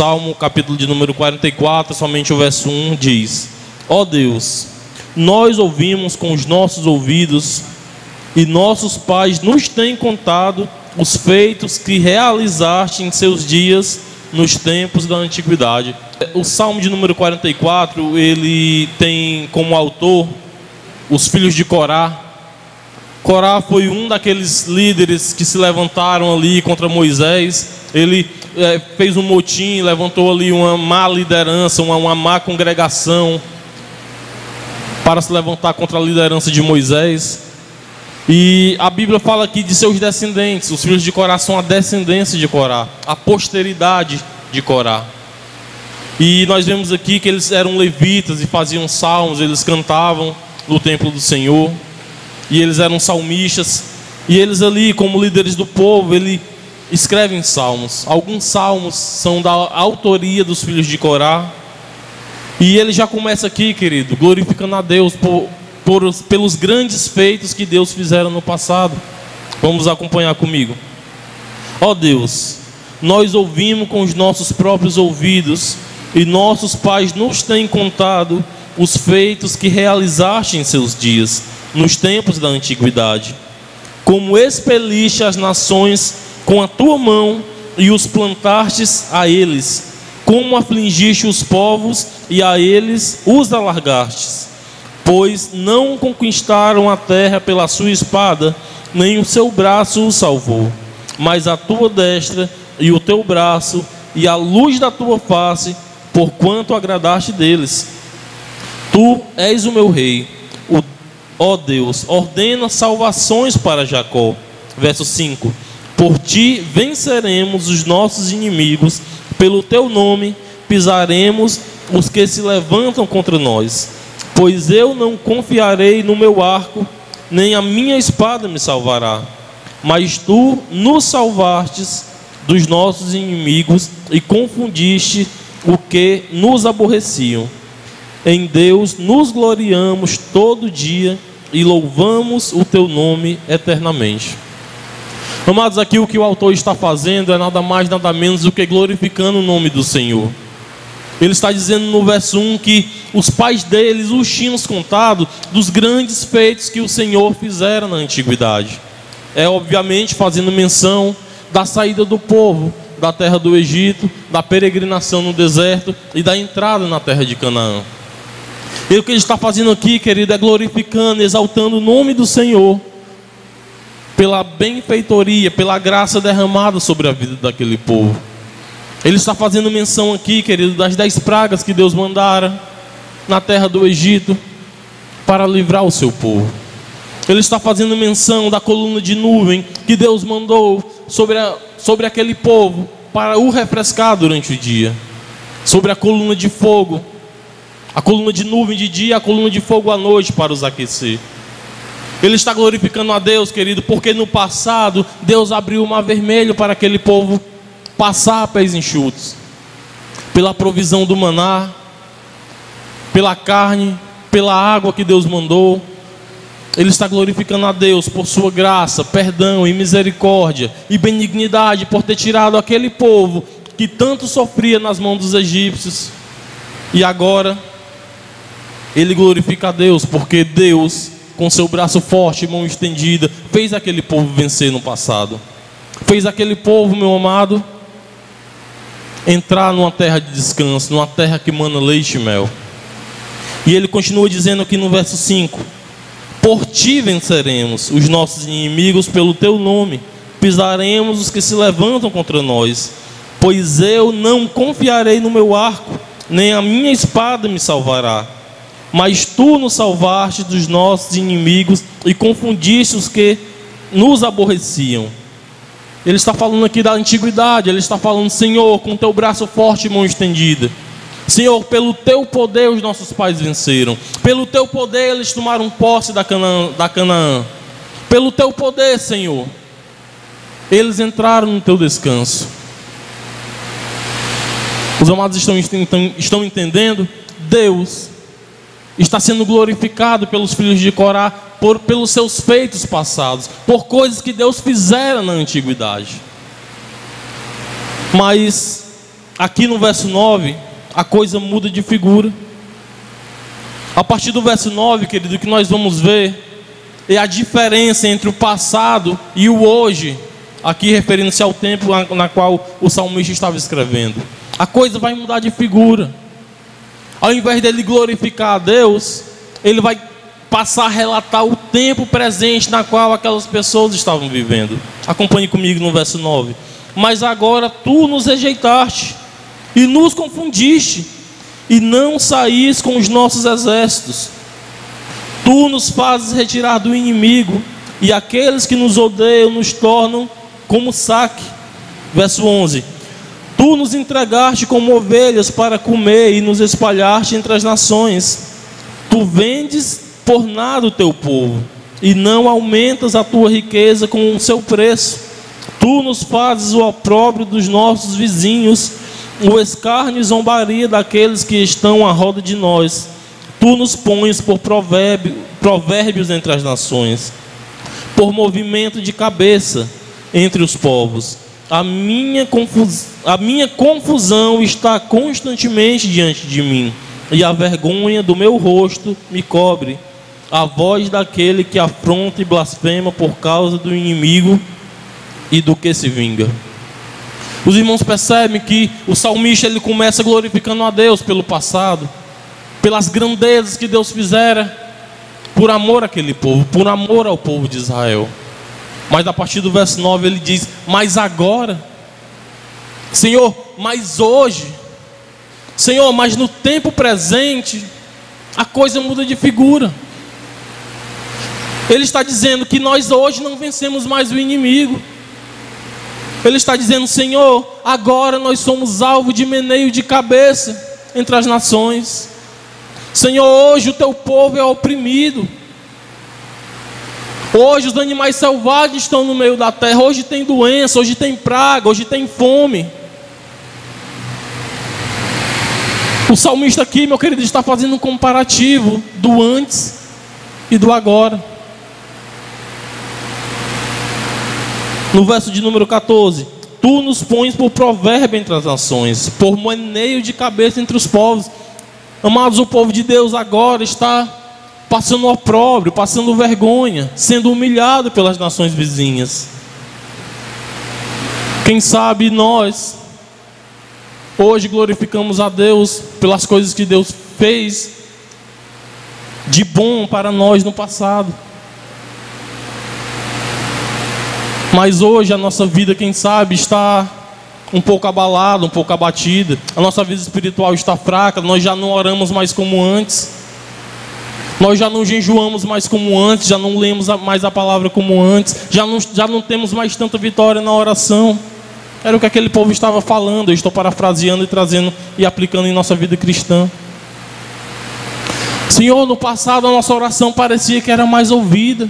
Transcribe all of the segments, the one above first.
Salmo, capítulo de número 44, somente o verso 1 diz: Ó Deus, nós ouvimos com os nossos ouvidos e nossos pais nos têm contado os feitos que realizaste em seus dias nos tempos da antiguidade. O Salmo de número 44, ele tem como autor os filhos de Corá. Corá foi um daqueles líderes que se levantaram ali contra Moisés. Ele fez um motim, levantou ali uma má liderança, uma má congregação para se levantar contra a liderança de Moisés. E a Bíblia fala aqui de seus descendentes. Os filhos de Corá são a descendência de Corá, a posteridade de Corá. E nós vemos aqui que eles eram levitas e faziam salmos, eles cantavam no templo do Senhor, e eles eram salmistas. E eles ali, como líderes do povo, eles escrevem salmos. Alguns salmos são da autoria dos filhos de Corá. E ele já começa aqui, querido, glorificando a Deus pelos grandes feitos que Deus fizeram no passado. Vamos acompanhar comigo. Ó Deus, nós ouvimos com os nossos próprios ouvidos e nossos pais nos têm contado os feitos que realizaste em seus dias, nos tempos da antiguidade. Como expeliste as nações com a tua mão e os plantastes a eles, como afligiste os povos e a eles os alargastes. Pois não conquistaram a terra pela sua espada, nem o seu braço o salvou, mas a tua destra e o teu braço e a luz da tua face, porquanto agradaste deles. Tu és o meu rei, ó Deus, ordena salvações para Jacó. Verso 5: Por ti venceremos os nossos inimigos, pelo teu nome pisaremos os que se levantam contra nós. Pois eu não confiarei no meu arco, nem a minha espada me salvará. Mas tu nos salvastes dos nossos inimigos e confundiste o que nos aborreciam. Em Deus nos gloriamos todo dia e louvamos o teu nome eternamente. Amados, aqui o que o autor está fazendo é nada mais, nada menos do que glorificando o nome do Senhor. Ele está dizendo no verso 1 que os pais deles os tinham contado dos grandes feitos que o Senhor fizera na antiguidade. É obviamente fazendo menção da saída do povo da terra do Egito, da peregrinação no deserto e da entrada na terra de Canaã. E o que ele está fazendo aqui, querido, é glorificando, exaltando o nome do Senhor pela benfeitoria, pela graça derramada sobre a vida daquele povo. Ele está fazendo menção aqui, querido, das 10 pragas que Deus mandara na terra do Egito para livrar o seu povo. Ele está fazendo menção da coluna de nuvem que Deus mandou sobre aquele povo para o refrescar durante o dia. Sobre a coluna de fogo, a coluna de nuvem de dia, a coluna de fogo à noite para os aquecer. Ele está glorificando a Deus, querido, porque no passado Deus abriu o mar vermelho para aquele povo passar a pés enxutos, pela provisão do maná, pela carne, pela água que Deus mandou. Ele está glorificando a Deus por sua graça, perdão e misericórdia e benignidade, por ter tirado aquele povo que tanto sofria nas mãos dos egípcios. E agora ele glorifica a Deus, porque Deus, com seu braço forte e mão estendida, fez aquele povo vencer no passado. Fez aquele povo, meu amado, entrar numa terra de descanso, numa terra que mana leite e mel. E ele continua dizendo aqui no verso 5: Por ti venceremos os nossos inimigos pelo teu nome, pisaremos os que se levantam contra nós. Pois eu não confiarei no meu arco, nem a minha espada me salvará. Mas tu nos salvaste dos nossos inimigos e confundiste os que nos aborreciam. Ele está falando aqui da antiguidade. Ele está falando: Senhor, com teu braço forte e mão estendida, Senhor, pelo teu poder os nossos pais venceram. Pelo teu poder eles tomaram posse da Canaã. Pelo teu poder, Senhor, eles entraram no teu descanso. Os amados estão entendendo? Deus está sendo glorificado pelos filhos de Corá pelos seus feitos passados, por coisas que Deus fizera na antiguidade. Mas aqui no verso 9, a coisa muda de figura. A partir do verso 9, querido, o que nós vamos ver é a diferença entre o passado e o hoje, aqui referindo-se ao tempo na qual o salmista estava escrevendo. A coisa vai mudar de figura. Ao invés dele glorificar a Deus, ele vai passar a relatar o tempo presente na qual aquelas pessoas estavam vivendo. Acompanhe comigo no verso 9. Mas agora tu nos rejeitaste e nos confundiste, e não saís com os nossos exércitos. Tu nos fazes retirar do inimigo, e aqueles que nos odeiam nos tornam como saque. Verso 11. Tu nos entregaste como ovelhas para comer, e nos espalhaste entre as nações. Tu vendes por nada o teu povo, e não aumentas a tua riqueza com o seu preço. Tu nos fazes o opróbrio dos nossos vizinhos, o escárnio e zombaria daqueles que estão à roda de nós. Tu nos pões por provérbios entre as nações, por movimento de cabeça entre os povos. A minha confusão está constantemente diante de mim, e a vergonha do meu rosto me cobre. A voz daquele que afronta e blasfema por causa do inimigo e do que se vinga. Os irmãos percebem que o salmista ele começa glorificando a Deus pelo passado, pelas grandezas que Deus fizera por amor àquele povo, por amor ao povo de Israel. Mas a partir do verso 9 ele diz: mas agora, Senhor, mas hoje, Senhor, mas no tempo presente, a coisa muda de figura. Ele está dizendo que nós hoje não vencemos mais o inimigo. Ele está dizendo: Senhor, agora nós somos alvo de meneio de cabeça entre as nações. Senhor, hoje o teu povo é oprimido. Hoje os animais selvagens estão no meio da terra. Hoje tem doença, hoje tem praga, hoje tem fome. O salmista aqui, meu querido, está fazendo um comparativo do antes e do agora. No verso de número 14: tu nos pões por provérbio entre as nações, por maneio de cabeça entre os povos. Amados, o povo de Deus agora está passando opróbrio, passando vergonha, sendo humilhado pelas nações vizinhas. Quem sabe nós hoje glorificamos a Deus pelas coisas que Deus fez de bom para nós no passado. Mas hoje a nossa vida, quem sabe, está um pouco abalada, um pouco abatida. A nossa vida espiritual está fraca. Nós já não oramos mais como antes. Nós já não jejuamos mais como antes. Já não lemos mais a palavra como antes. Já não temos mais tanta vitória na oração. Era o que aquele povo estava falando. Eu estou parafraseando e trazendo e aplicando em nossa vida cristã. Senhor, no passado a nossa oração parecia que era mais ouvida.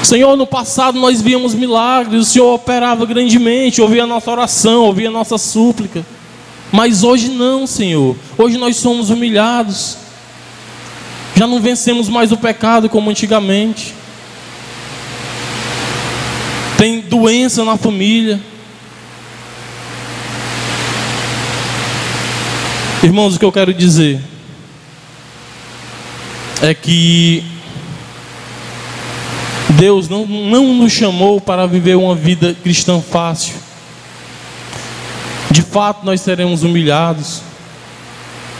Senhor, no passado nós víamos milagres, o Senhor operava grandemente, ouvia a nossa oração, ouvia a nossa súplica. Mas hoje não, Senhor. Hoje nós somos humilhados. Já não vencemos mais o pecado como antigamente. Tem doença na família. Irmãos, o que eu quero dizer é que Deus não nos chamou para viver uma vida cristã fácil. De fato, nós seremos humilhados.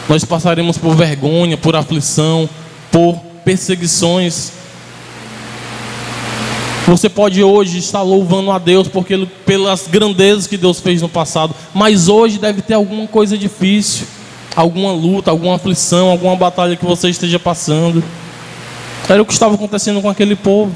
Nós passaremos por vergonha, por aflição, por perseguições. Você pode hoje estar louvando a Deus pelas grandezas que Deus fez no passado, mas hoje deve ter alguma coisa difícil, alguma luta, alguma aflição, alguma batalha que você esteja passando. Era o que estava acontecendo com aquele povo.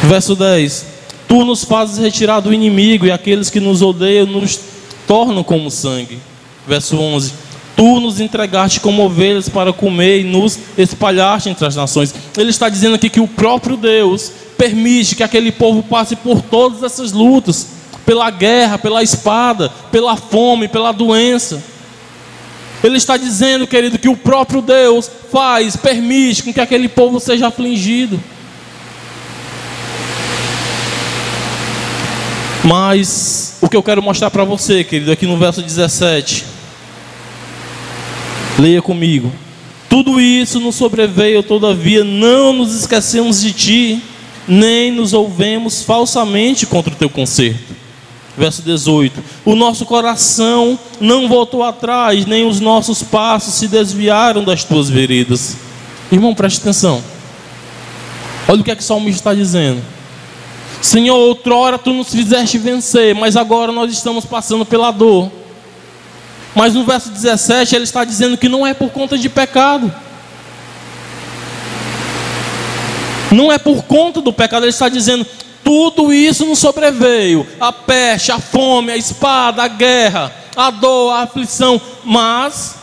Verso 10: tu nos fazes retirar do inimigo, e aqueles que nos odeiam nos tornam como sangue. Verso 11: tu nos entregaste como ovelhas para comer, e nos espalhaste entre as nações. Ele está dizendo aqui que o próprio Deus permite que aquele povo passe por todas essas lutas, pela guerra, pela espada, pela fome, pela doença. Ele está dizendo, querido, que o próprio Deus permite com que aquele povo seja afligido. Mas o que eu quero mostrar para você, querido, aqui no verso 17. Leia comigo. Tudo isso nos sobreveio, todavia não nos esquecemos de ti, nem nos ouvemos falsamente contra o teu conserto. Verso 18. O nosso coração não voltou atrás, nem os nossos passos se desviaram das tuas veredas. Irmão, preste atenção. Olha o que é que o salmista está dizendo. Senhor, outrora tu nos fizeste vencer, mas agora nós estamos passando pela dor. Mas no verso 17 ele está dizendo que não é por conta de pecado. Não é por conta do pecado, ele está dizendo: tudo isso nos sobreveio, a peste, a fome, a espada, a guerra, a dor, a aflição, mas,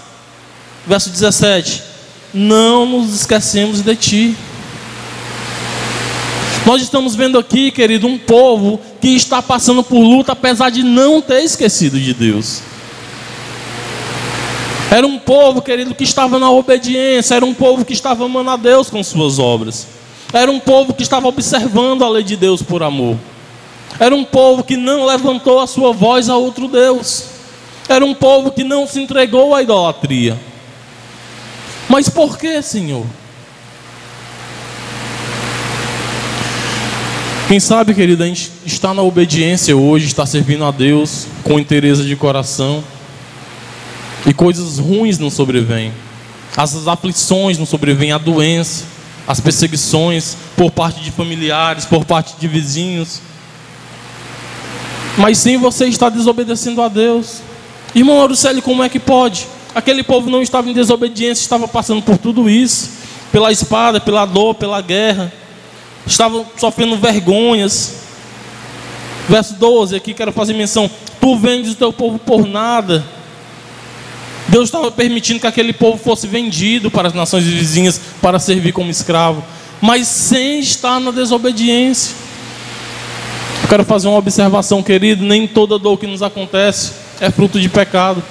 verso 17, não nos esquecemos de ti. Nós estamos vendo aqui, querido, um povo que está passando por luta, apesar de não ter esquecido de Deus. Era um povo, querido, que estava na obediência, era um povo que estava amando a Deus com suas obras. Era um povo que estava observando a lei de Deus por amor. Era um povo que não levantou a sua voz a outro Deus. Era um povo que não se entregou à idolatria. Mas por que, Senhor? Quem sabe, querido, a gente está na obediência hoje, está servindo a Deus com inteireza de coração, e coisas ruins não sobrevêm. As aflições não sobrevêm, a doença, as perseguições por parte de familiares, por parte de vizinhos. Mas sim, você está desobedecendo a Deus. Irmão Aruceli, como é que pode? Aquele povo não estava em desobediência, estava passando por tudo isso, pela espada, pela dor, pela guerra, estavam sofrendo vergonhas. Verso 12, aqui quero fazer menção: tu vendes o teu povo por nada. Deus estava permitindo que aquele povo fosse vendido para as nações vizinhas para servir como escravo, mas sem estar na desobediência. Eu quero fazer uma observação, querido: nem toda dor que nos acontece é fruto de pecado.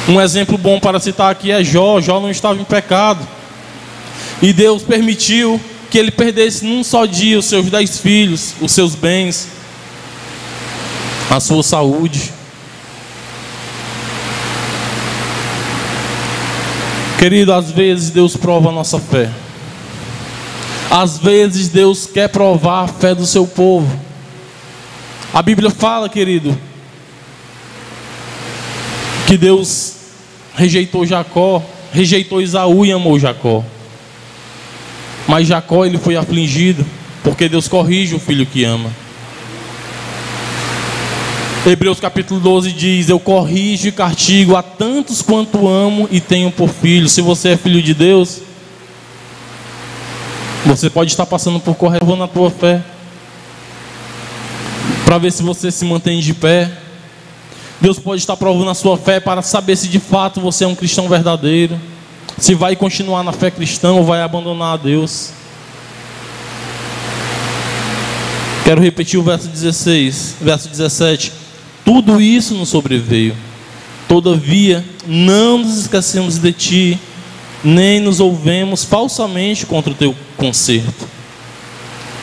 Um exemplo bom para citar aqui é Jó. Jó não estava em pecado, e Deus permitiu que ele perdesse num só dia os seus 10 filhos, os seus bens, a sua saúde. Querido, às vezes Deus prova a nossa fé. Às vezes Deus quer provar a fé do seu povo. A Bíblia fala, querido, que Deus rejeitou Jacó, rejeitou Esaú e amou Jacó. Mas Jacó, ele foi afligido, porque Deus corrige o filho que ama. Hebreus capítulo 12 diz: eu corrijo e castigo a tantos quanto amo e tenho por filho. Se você é filho de Deus, você pode estar passando por correção na tua fé, para ver se você se mantém de pé. Deus pode estar provando a sua fé para saber se de fato você é um cristão verdadeiro, se vai continuar na fé cristã ou vai abandonar a Deus. Quero repetir o verso 16, verso 17. Tudo isso nos sobreveio, todavia não nos esquecemos de ti, nem nos ouvemos falsamente contra o teu conserto.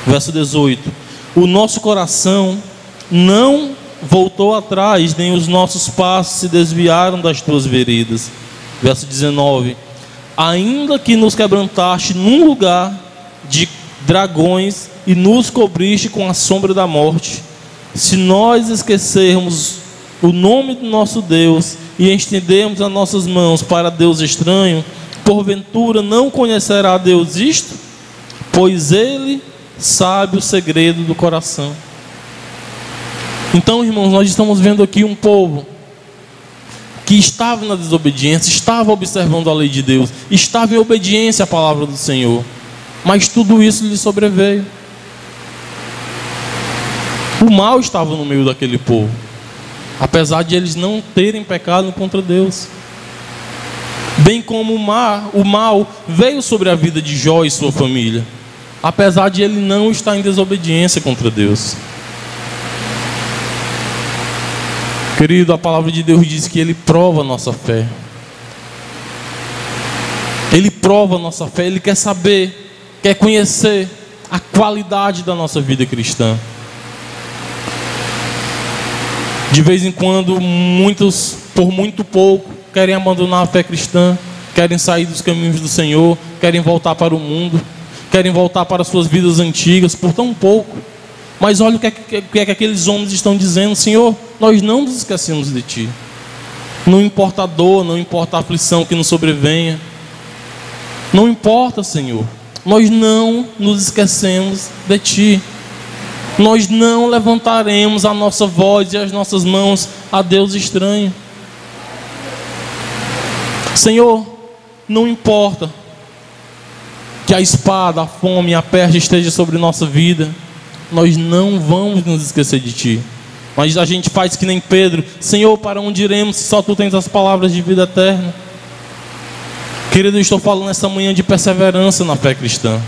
Verso 18. O nosso coração não voltou atrás, nem os nossos passos se desviaram das tuas veredas. Verso 19. Ainda que nos quebrantaste num lugar de dragões e nos cobriste com a sombra da morte, se nós esquecermos o nome do nosso Deus e estendermos as nossas mãos para Deus estranho, porventura não conhecerá Deus isto? Pois Ele sabe o segredo do coração. Então, irmãos, nós estamos vendo aqui um povo que estava na desobediência, estava observando a lei de Deus, estava em obediência à palavra do Senhor, mas tudo isso lhe sobreveio. O mal estava no meio daquele povo, apesar de eles não terem pecado contra Deus. Bem como o mal veio sobre a vida de Jó e sua família, apesar de ele não estar em desobediência contra Deus. Querido, a palavra de Deus diz que Ele prova a nossa fé. Ele prova a nossa fé, Ele quer saber, quer conhecer a qualidade da nossa vida cristã. De vez em quando, muitos, por muito pouco, querem abandonar a fé cristã, querem sair dos caminhos do Senhor, querem voltar para o mundo, querem voltar para suas vidas antigas por tão pouco. Mas olha o que é que aqueles homens estão dizendo: Senhor, nós não nos esquecemos de Ti. Não importa a dor, não importa a aflição que nos sobrevenha, não importa, Senhor, nós não nos esquecemos de Ti. Nós não levantaremos a nossa voz e as nossas mãos a Deus estranho. Senhor, não importa que a espada, a fome e a peste esteja sobre nossa vida, nós não vamos nos esquecer de Ti. Mas a gente faz que nem Pedro: Senhor, para onde iremos se só Tu tens as palavras de vida eterna? Querido, eu estou falando esta manhã de perseverança na fé cristã.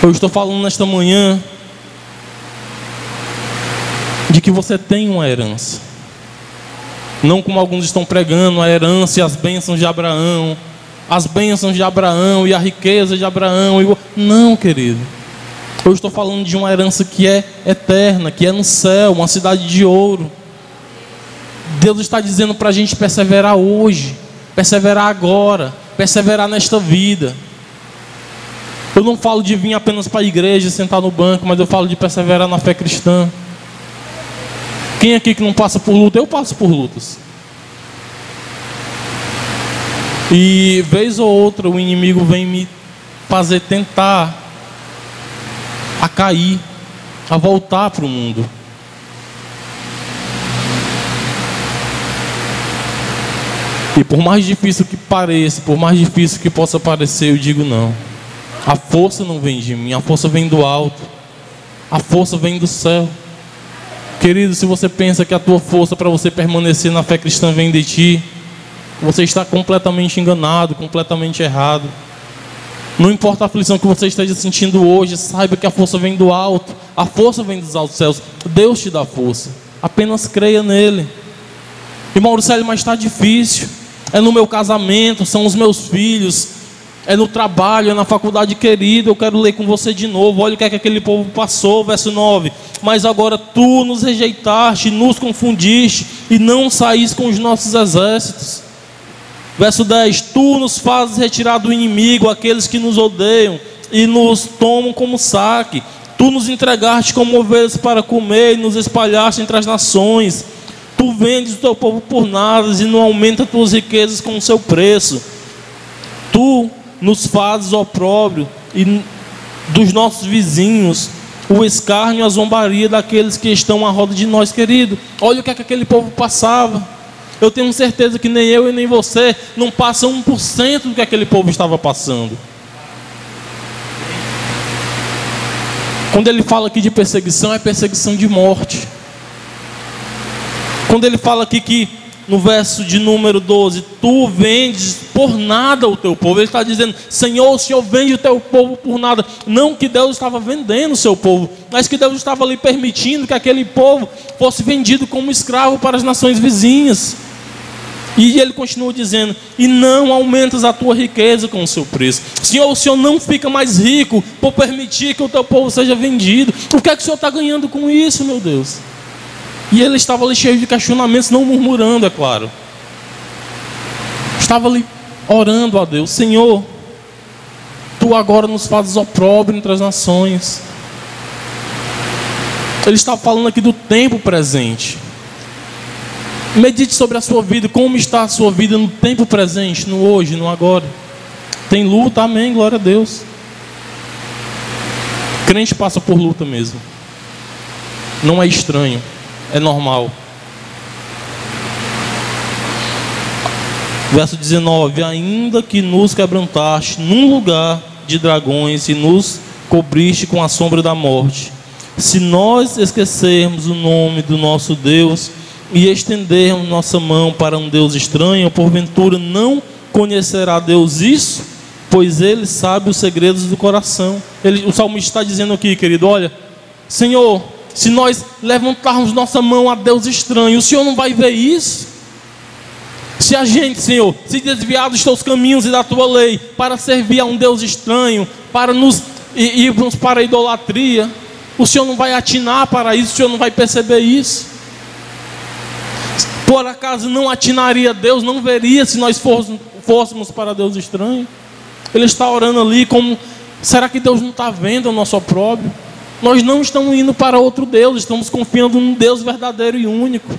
Eu estou falando nesta manhã de que você tem uma herança. Não como alguns estão pregando, a herança e as bênçãos de Abraão. As bênçãos de Abraão e a riqueza de Abraão. Não, querido. Eu estou falando de uma herança que é eterna, que é no céu, uma cidade de ouro. Deus está dizendo para a gente perseverar hoje, perseverar agora, perseverar nesta vida. Eu não falo de vir apenas para a igreja e sentar no banco, mas eu falo de perseverar na fé cristã. Quem aqui que não passa por luta? Eu passo por lutas. E vez ou outra o inimigo vem me fazer tentar a cair, a voltar para o mundo. E por mais difícil que pareça, por mais difícil que possa parecer, eu digo não. A força não vem de mim, a força vem do alto. A força vem do céu. Querido, se você pensa que a tua força para você permanecer na fé cristã vem de ti, você está completamente enganado, completamente errado. Não importa a aflição que você esteja sentindo hoje, saiba que a força vem do alto. A força vem dos altos céus. Deus te dá força. Apenas creia nele. E Mauricélio, mas está difícil. É no meu casamento, são os meus filhos, é no trabalho, é na faculdade. Querido, eu quero ler com você de novo. Olha o que é que aquele povo passou, verso 9. Mas agora tu nos rejeitaste, nos confundiste e não saíste com os nossos exércitos. Verso 10. Tu nos fazes retirar do inimigo aqueles que nos odeiam e nos tomam como saque. Tu nos entregaste como ovelhas para comer e nos espalhaste entre as nações. Tu vendes o teu povo por nada e não aumenta tuas riquezas com o seu preço. Tu nos fazes opróbrio e dos nossos vizinhos, o escárnio e a zombaria daqueles que estão à roda de nós, querido. Olha o que é que aquele povo passava. Eu tenho certeza que nem eu e nem você não passa 1% do que aquele povo estava passando. Quando ele fala aqui de perseguição, é perseguição de morte. Quando ele fala aqui que no verso de número 12, tu vendes por nada o teu povo, ele está dizendo: Senhor, o Senhor vende o teu povo por nada. Não que Deus estava vendendo o seu povo, mas que Deus estava ali permitindo que aquele povo fosse vendido como escravo para as nações vizinhas. E ele continua dizendo: e não aumentas a tua riqueza com o seu preço. Senhor, o Senhor não fica mais rico por permitir que o teu povo seja vendido. O que é que o Senhor está ganhando com isso, meu Deus? E ele estava ali cheio de questionamentos, não murmurando, é claro. Estava ali orando a Deus: Senhor, tu agora nos fazes opróbrio entre as nações. Ele está falando aqui do tempo presente. Medite sobre a sua vida. Como está a sua vida no tempo presente, no hoje, no agora? Tem luta? Amém, glória a Deus. Crente passa por luta mesmo. Não é estranho, é normal. Verso 19: ainda que nos quebrantaste num lugar de dragões e nos cobriste com a sombra da morte, se nós esquecermos o nome do nosso Deus e estendermos nossa mão para um Deus estranho, porventura não conhecerá Deus isso? Pois Ele sabe os segredos do coração. O salmista está dizendo aqui, querido: olha, Senhor, se nós levantarmos nossa mão a Deus estranho, o Senhor não vai ver isso? Se a gente, Senhor, se desviar dos teus caminhos e da tua lei para servir a um Deus estranho, para nos irmos para a idolatria, O Senhor não vai atinar para isso, o Senhor não vai perceber isso. Por acaso não atinaria Deus, não veria se nós fôssemos para Deus estranho? Ele está orando ali como, será que Deus não está vendo o nosso opróbrio? Nós não estamos indo para outro Deus, estamos confiando num Deus verdadeiro e único.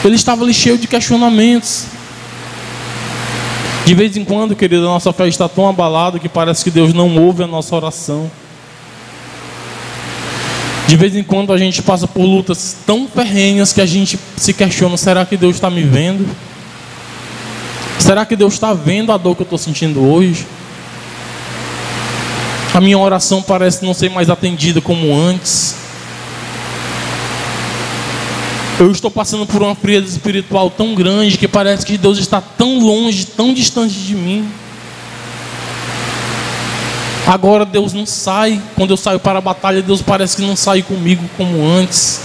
Ele estava ali cheio de questionamentos. De vez em quando, querido, a nossa fé está tão abalada que parece que Deus não ouve a nossa oração. De vez em quando a gente passa por lutas tão ferrenhas que a gente se questiona, será que Deus está me vendo? Será que Deus está vendo a dor que eu estou sentindo hoje? A minha oração parece não ser mais atendida como antes. Eu estou passando por uma frieza espiritual tão grande que parece que Deus está tão longe, tão distante de mim. Agora Deus não sai. Quando eu saio para a batalha, Deus parece que não sai comigo como antes.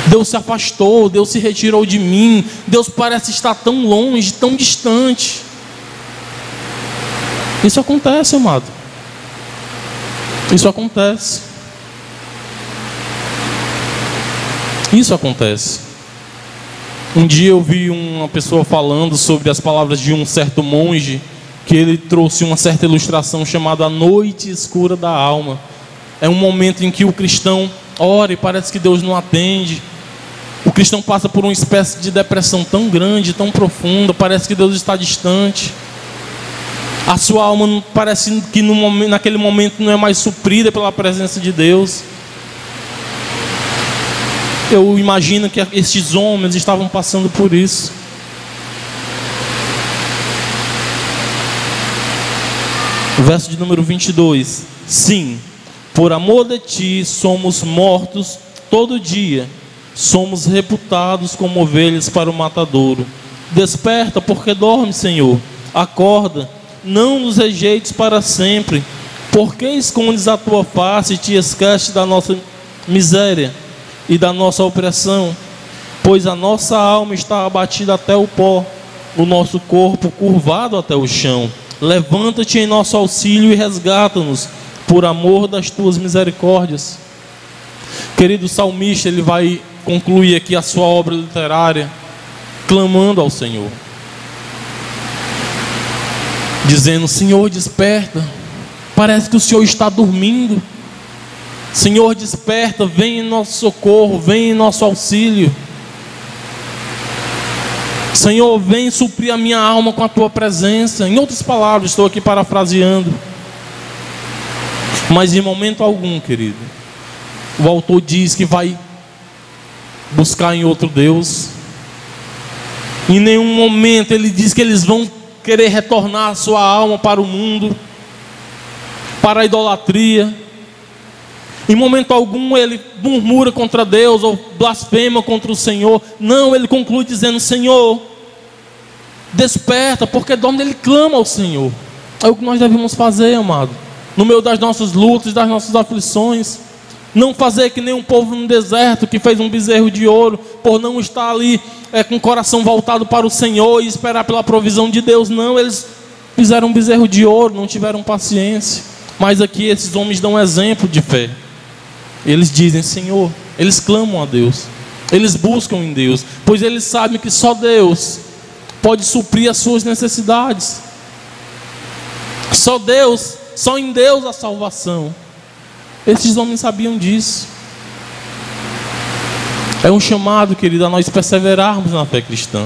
Deus se afastou, Deus se retirou de mim. Deus parece estar tão longe, tão distante. Isso acontece, amado. Isso acontece. Isso acontece. Um dia eu vi uma pessoa falando sobre as palavras de um certo monge, que ele trouxe uma certa ilustração chamada a noite escura da alma. É um momento em que o cristão ora e parece que Deus não atende. O cristão passa por uma espécie de depressão tão grande, tão profunda, parece que Deus está distante. A sua alma parece que naquele momento não é mais suprida pela presença de Deus. Eu imagino que estes homens estavam passando por isso. Verso de número 22. Sim, por amor de ti somos mortos todo dia, somos reputados como ovelhas para o matadouro. Desperta, porque dorme, Senhor. Acorda, não nos rejeites para sempre. Por que escondes a tua face e te esqueces da nossa miséria e da nossa opressão? Pois a nossa alma está abatida até o pó, o nosso corpo curvado até o chão. Levanta-te em nosso auxílio e resgata-nos, por amor das tuas misericórdias. Querido salmista, ele vai concluir aqui a sua obra literária, clamando ao Senhor, dizendo: Senhor, desperta, parece que o Senhor está dormindo. Senhor, desperta, vem em nosso socorro, vem em nosso auxílio. Senhor, vem suprir a minha alma com a tua presença. Em outras palavras, estou aqui parafraseando, mas em momento algum, querido, o autor diz que vai buscar em outro Deus. Em nenhum momento ele diz que eles vão querer retornar a sua alma para o mundo, para a idolatria. Em momento algum ele murmura contra Deus ou blasfema contra o Senhor. Não, ele conclui dizendo: Senhor, desperta, porque dorme. Ele clama ao Senhor. É o que nós devemos fazer, amado, no meio das nossas lutas, das nossas aflições. Não fazer que nem um povo no deserto que fez um bezerro de ouro, por não estar ali com o coração voltado para o Senhor e esperar pela provisão de Deus. Não, eles fizeram um bezerro de ouro, não tiveram paciência. Mas aqui esses homens dão um exemplo de fé. Eles dizem: Senhor, eles clamam a Deus, eles buscam em Deus, pois eles sabem que só Deus pode suprir as suas necessidades. Só Deus, só em Deus a salvação. Esses homens sabiam disso. É um chamado, querido, a nós perseverarmos na fé cristã,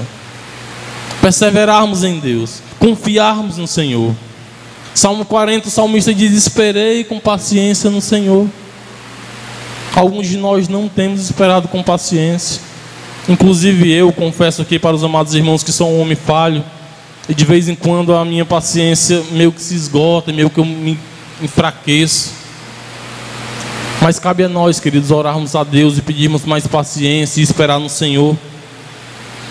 perseverarmos em Deus, confiarmos no Senhor. Salmo 40, o salmista diz: esperei com paciência no Senhor. Alguns de nós não temos esperado com paciência. Inclusive eu confesso aqui para os amados irmãos que sou um homem falho, e de vez em quando a minha paciência meio que se esgota, meio que eu me enfraqueço. Mas cabe a nós, queridos, orarmos a Deus e pedirmos mais paciência e esperar no Senhor.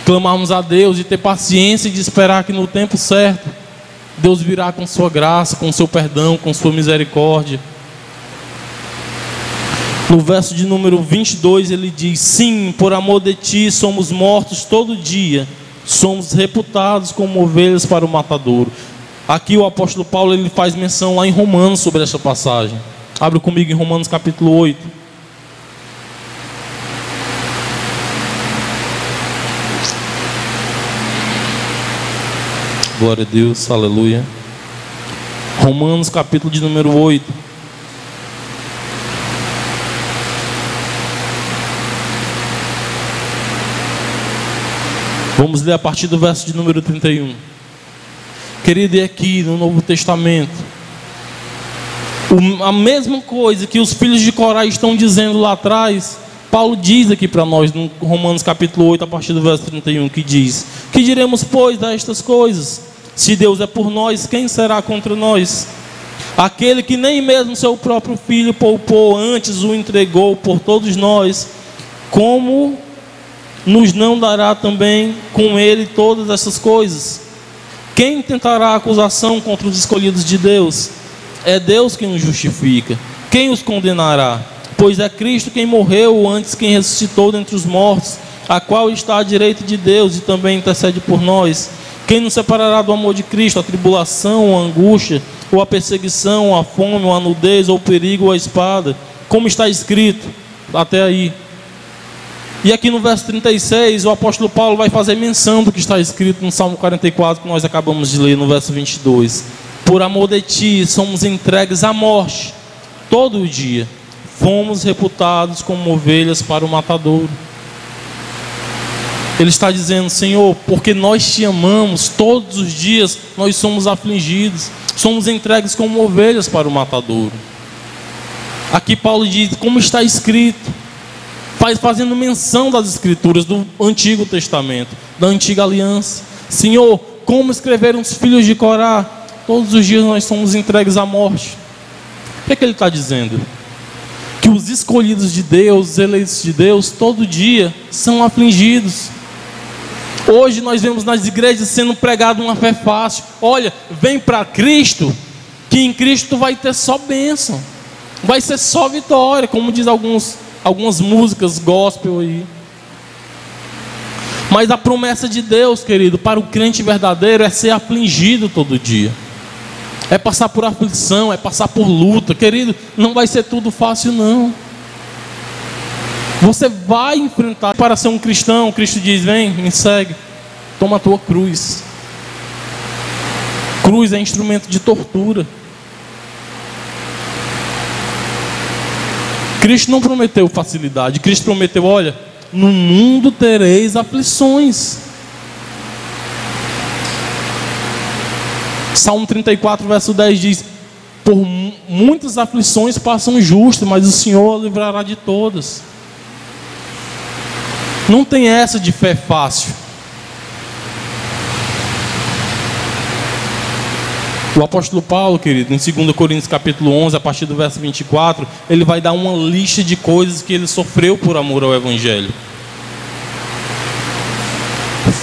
Clamarmos a Deus e ter paciência de esperar que no tempo certo Deus virá com sua graça, com seu perdão, com sua misericórdia. No verso de número 22 ele diz: sim, por amor de ti somos mortos todo dia, somos reputados como ovelhas para o matadouro. Aqui o apóstolo Paulo ele faz menção lá em Romanos sobre essa passagem. Abre comigo em Romanos capítulo 8. Glória a Deus, aleluia. Romanos capítulo de número 8. Vamos ler a partir do verso de número 31. Querido, e aqui no Novo Testamento, a mesma coisa que os filhos de Corá estão dizendo lá atrás, Paulo diz aqui para nós, no Romanos capítulo 8, a partir do verso 31, que diz: que diremos, pois, destas coisas? Se Deus é por nós, quem será contra nós? Aquele que nem mesmo seu próprio filho poupou, antes o entregou por todos nós, como nos não dará também com ele todas essas coisas? Quem tentará acusação contra os escolhidos de Deus? É Deus quem os justifica. Quem os condenará? Pois é Cristo quem morreu, antes quem ressuscitou dentre os mortos, a qual está à direita de Deus e também intercede por nós. Quem nos separará do amor de Cristo? A tribulação, a angústia, ou a perseguição, a fome, ou a nudez, ou o perigo, ou a espada? Como está escrito até aí. E aqui no verso 36, o apóstolo Paulo vai fazer menção do que está escrito no Salmo 44, que nós acabamos de ler no verso 22. Por amor de ti, somos entregues à morte todo o dia. Fomos reputados como ovelhas para o matadouro. Ele está dizendo: Senhor, porque nós te amamos, todos os dias nós somos afligidos, somos entregues como ovelhas para o matadouro. Aqui Paulo diz, como está escrito, fazendo menção das escrituras do Antigo Testamento, da Antiga Aliança. Senhor, como escreveram os filhos de Corá, todos os dias nós somos entregues à morte. O que ele está dizendo? Que os escolhidos de Deus, os eleitos de Deus, todo dia são afligidos. Hoje nós vemos nas igrejas sendo pregado uma fé fácil. Olha, vem para Cristo, que em Cristo tu vai ter só bênção, vai ser só vitória, como diz algumas músicas gospel aí. Mas a promessa de Deus, querido, para o crente verdadeiro é ser afligido todo dia, é passar por aflição, é passar por luta. Querido, não vai ser tudo fácil não. Você vai enfrentar. Para ser um cristão, Cristo diz: vem, me segue, toma a tua cruz. Cruz é instrumento de tortura. Cristo não prometeu facilidade. Cristo prometeu: olha, no mundo tereis aflições. Salmo 34, verso 10 diz: por muitas aflições passam o justo, mas o Senhor o livrará de todas. Não tem essa de fé fácil. O apóstolo Paulo, querido, em 2 Coríntios capítulo 11, a partir do verso 24, ele vai dar uma lista de coisas que ele sofreu por amor ao Evangelho: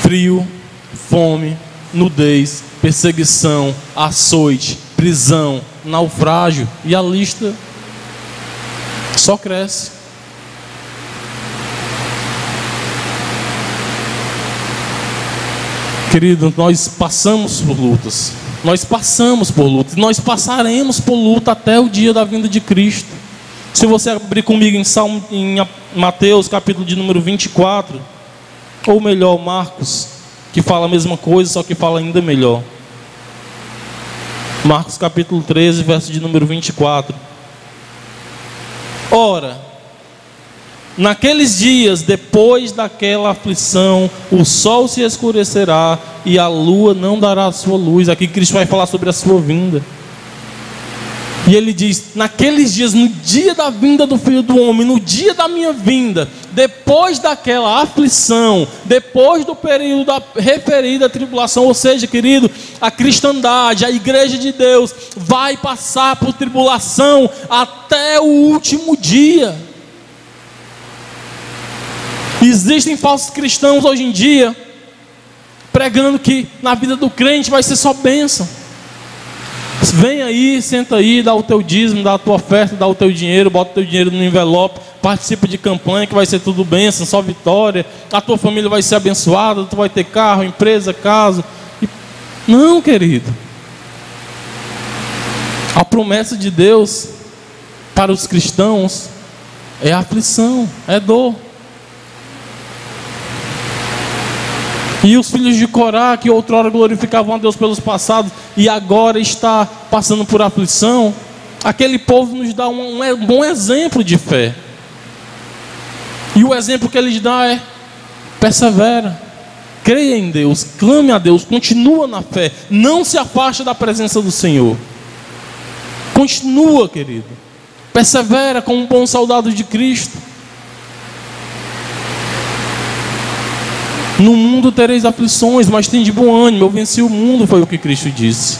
frio, fome, nudez, perseguição, açoite, prisão, naufrágio, e a lista só cresce. Querido, nós passamos por lutas, nós passaremos por luta até o dia da vinda de Cristo. Se você abrir comigo em Mateus capítulo de número 24, ou melhor, Marcos, que fala a mesma coisa, só que fala ainda melhor. Marcos capítulo 13, verso de número 24. Ora, naqueles dias, depois daquela aflição, o sol se escurecerá e a lua não dará a sua luz. Aqui Cristo vai falar sobre a sua vinda. E ele diz: naqueles dias, no dia da vinda do Filho do Homem, no dia da minha vinda, depois daquela aflição, depois do período da referida tribulação, ou seja, querido, a cristandade, a igreja de Deus vai passar por tribulação até o último dia. Existem falsos cristãos hoje em dia pregando que na vida do crente vai ser só bênção. Vem aí, senta aí, dá o teu dízimo, dá a tua oferta, dá o teu dinheiro, bota o teu dinheiro no envelope, participa de campanha que vai ser tudo bênção, só vitória, a tua família vai ser abençoada, tu vai ter carro, empresa, casa. Não, querido, A promessa de Deus para os cristãos é aflição, é dor. E os filhos de Corá, que outrora glorificavam a Deus pelos passados e agora está passando por aflição, aquele povo nos dá um bom exemplo de fé. E o exemplo que eles dão é: persevera, creia em Deus, clame a Deus, continua na fé, não se afaste da presença do Senhor. Continua, querido, persevera como um bom soldado de Cristo. No mundo tereis aflições, mas tem de bom ânimo, eu venci o mundo, foi o que Cristo disse.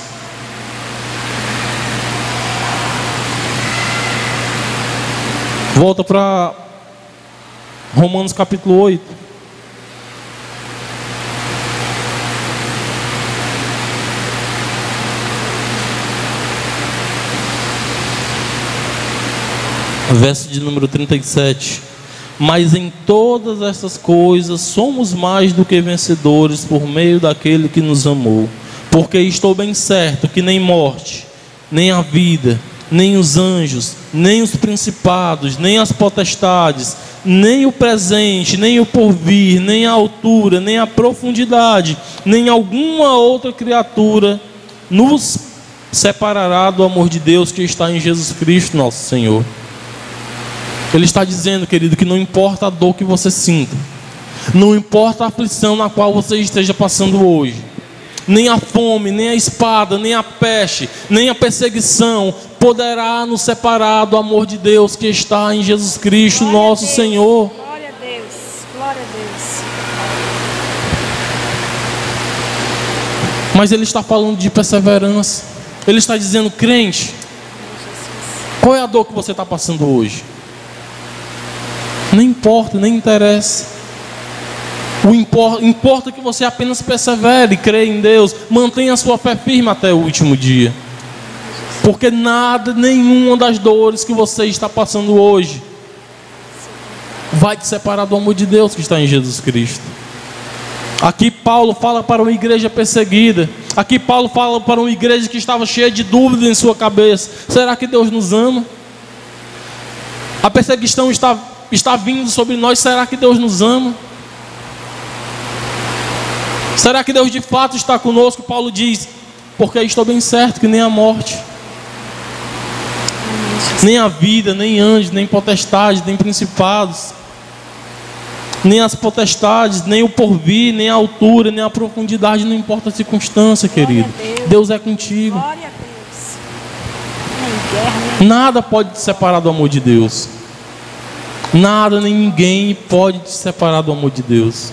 Volta para Romanos capítulo 8. Verso de número 37. Mas em todas essas coisas somos mais do que vencedores por meio daquele que nos amou. Porque estou bem certo que nem morte, nem a vida, nem os anjos, nem os principados, nem as potestades, nem o presente, nem o porvir, nem a altura, nem a profundidade, nem alguma outra criatura nos separará do amor de Deus que está em Jesus Cristo nosso Senhor. Ele está dizendo, querido, que não importa a dor que você sinta, não importa a aflição na qual você esteja passando hoje, nem a fome, nem a espada, nem a peste, nem a perseguição poderá nos separar do amor de Deus que está em Jesus Cristo nosso Senhor. Glória a Deus, glória a Deus. Mas ele está falando de perseverança. Ele está dizendo: crente, qual é a dor que você está passando hoje? Não importa, nem interessa. Importa que você apenas persevere, creia em Deus, mantenha a sua fé firme até o último dia. Porque nada, nenhuma das dores que você está passando hoje vai te separar do amor de Deus que está em Jesus Cristo. Aqui Paulo fala para uma igreja perseguida. Aqui Paulo fala para uma igreja que estava cheia de dúvidas em sua cabeça. Será que Deus nos ama? A perseguição está vindo sobre nós. Será que Deus nos ama? Será que Deus de fato está conosco? Paulo diz: porque estou bem certo que nem a morte, nem a vida, nem anjos, nem potestades, nem principados, nem as potestades, nem o porvir, nem a altura, nem a profundidade, não importa a circunstância, querido. Deus é contigo. Glória a Deus. Nada pode te separar do amor de Deus. Nada nem ninguém pode te separar do amor de Deus.